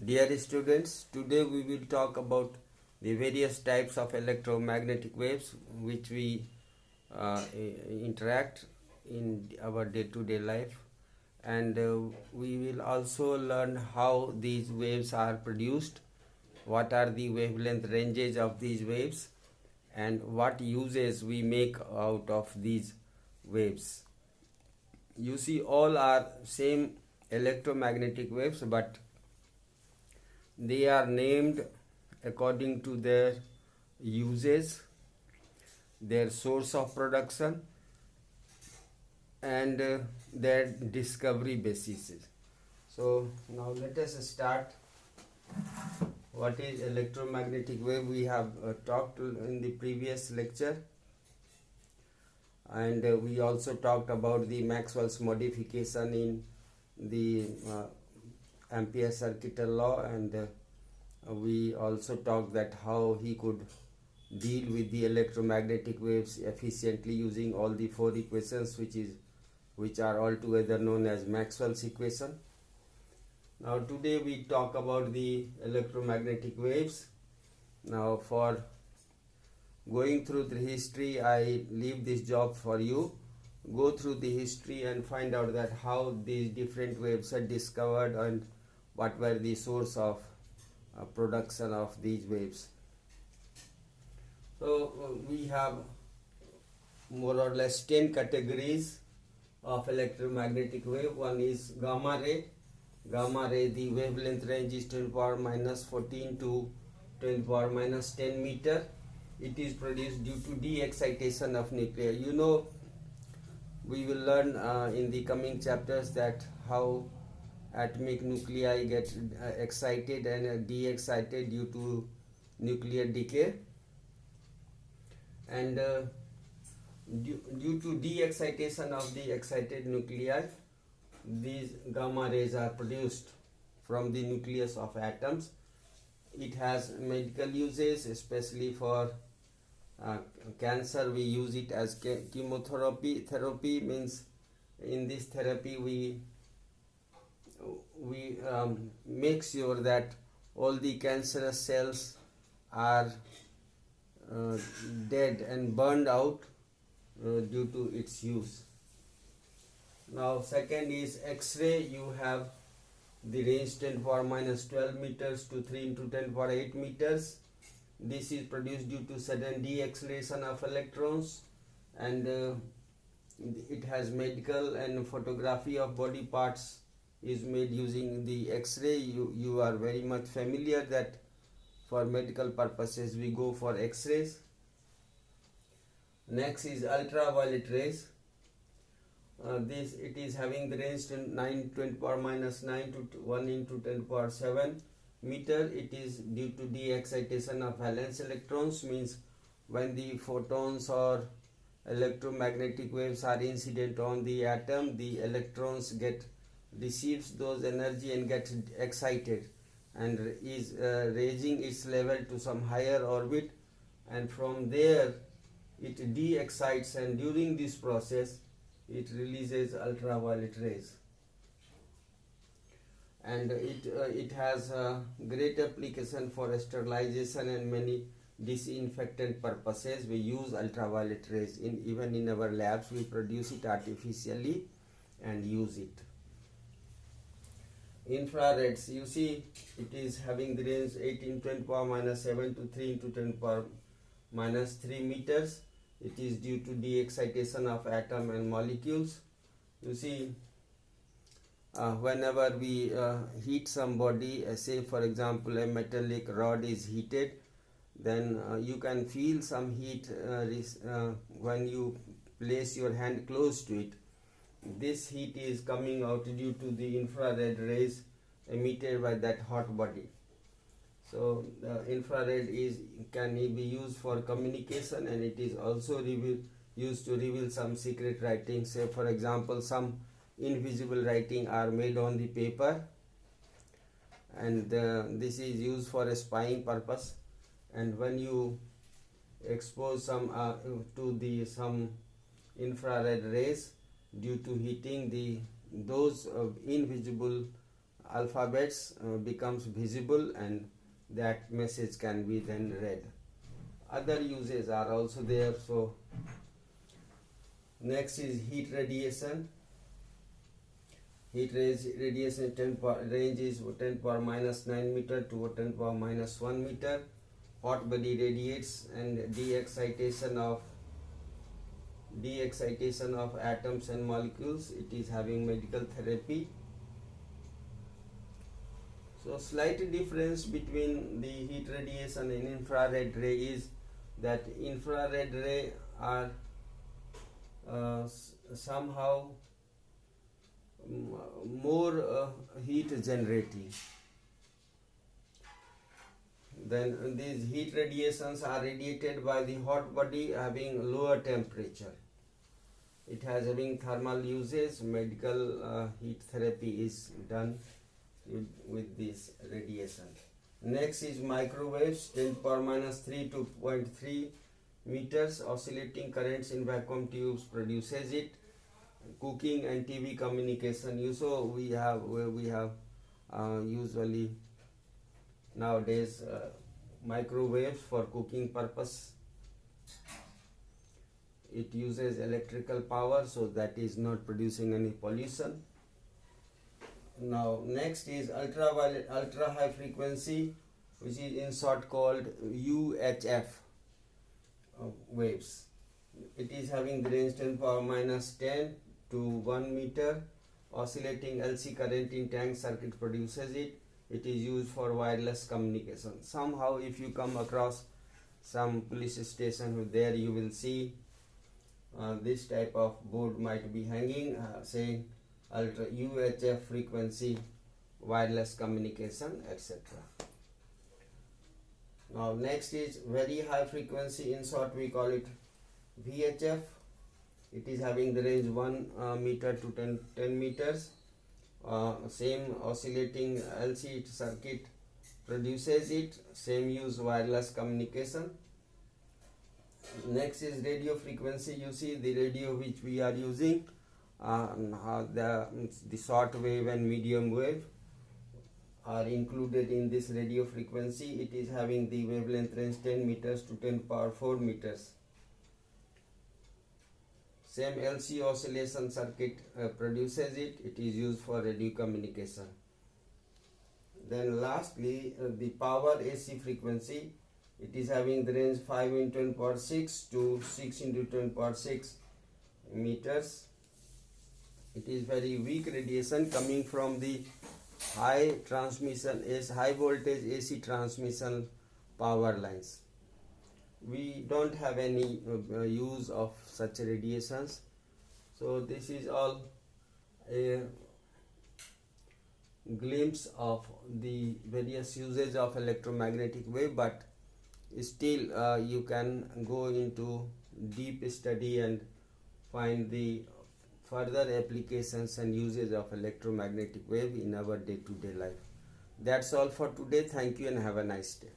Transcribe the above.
Dear students, today we will talk about the various types of electromagnetic waves which we interact in our day-to-day life, and we will also learn how these waves are produced, what are the wavelength ranges of these waves, and what uses we make out of these waves. You see, all are same electromagnetic waves, but they are named according to their uses, their source of production, and their discovery basis. So now let us start. What is electromagnetic wave? We have talked in the previous lecture, and we also talked about the Maxwell's modification in the Ampere circuital law, and we also talked that how he could deal with the electromagnetic waves efficiently using all the four equations which are altogether known as Maxwell's equation. Now today we talk about the electromagnetic waves. Now for going through the history, I leave this job for you. Go through the history and find out that how these different waves are discovered and what were the source of production of these waves. So we have more or less 10 categories of electromagnetic wave. One is gamma ray. Gamma ray, the wavelength range is 10 power minus 14 to 10 power minus 10 meter. It is produced due to de-excitation of nuclei. You know, we will learn in the coming chapters that how atomic nuclei get excited and de-excited due to nuclear decay, and due to de-excitation of the excited nuclei, these gamma rays are produced from the nucleus of atoms. It has medical uses, especially for cancer. We use it as chemotherapy. Therapy means in this therapy we make sure that all the cancerous cells are dead and burned out due to its use. Now second is X-ray. You have the range 10 power minus 12 meters to 3 into 10 power 8 meters. This is produced due to sudden de-acceleration of electrons, and it has medical and photography of body parts is made using the X-ray. You are very much familiar that for medical purposes we go for X-rays. Next is ultraviolet rays. It is having the range 10 power minus 9 to 1 into 10 power 7 meter. It is due to de-excitation of valence electrons, means when the photons or electromagnetic waves are incident on the atom, the electrons receives those energy and gets excited and is raising its level to some higher orbit, and from there it de-excites, and during this process it releases ultraviolet rays, and it has great application for sterilization and many disinfectant purposes. We use ultraviolet rays even in our labs. We produce it artificially and use it. Infrareds, you see, it is having the range 18 10 power minus 7 to 3 into 10 power minus 3 meters. It is due to de-excitation of atom and molecules. You see, whenever we heat somebody, say for example a metallic rod is heated, then you can feel some heat when you place your hand close to it. This heat is coming out due to the infrared rays emitted by that hot body. So the infrared can be used for communication, and it is also used to reveal some secret writing. Say for example, some invisible writing are made on the paper, and this is used for a spying purpose. And when you expose some infrared rays, due to heating, those invisible alphabets becomes visible, and that message can be then read. Other uses are also there. So next is heat radiation. Heat radiation range is 10 power minus 9 meter to 10 power minus 1 meter. Hot body radiates, and de-excitation of atoms and molecules. It is having medical therapy. So slight difference between the heat radiation and infrared ray is that infrared ray are somehow more heat generating. Then these heat radiations are radiated by the hot body having lower temperature. It has having thermal uses. Medical heat therapy is done with this radiation. Next is microwaves, 10 power minus 3 to 0.3 meters. Oscillating currents in vacuum tubes produces it. Cooking and TV communication. So we have usually nowadays microwaves for cooking purpose. It uses electrical power, so that is not producing any pollution. Now next is ultraviolet, ultra high frequency, which is in short called UHF waves. It is having the range 10 power minus 10 to 1 meter. Oscillating LC current in tank circuit produces it. It is used for wireless communication. Somehow if you come across some police station, there you will see this type of board might be hanging saying ultra UHF frequency wireless communication, etc. Now next is very high frequency, in short we call it VHF. It is having the range 1 meter to 10 meters. Same oscillating LC circuit produces it. Same use wireless communication. Next is radio frequency. You see the radio which we are using, the short wave and medium wave are included in this radio frequency. It is having the wavelength range 10 meters to 10 power 4 meters. Same LC oscillation circuit produces it. It is used for radio communication. Then lastly, the power AC frequency. It is having the range 5 into 10 power 6 to 6 into 10 power 6 meters. It is very weak radiation coming from the high voltage AC transmission power lines. We don't have any use of such radiations. So this is all a glimpse of the various uses of electromagnetic wave, but still you can go into deep study and find the further applications and uses of electromagnetic wave in our day-to-day life. That's all for today. Thank you and have a nice day.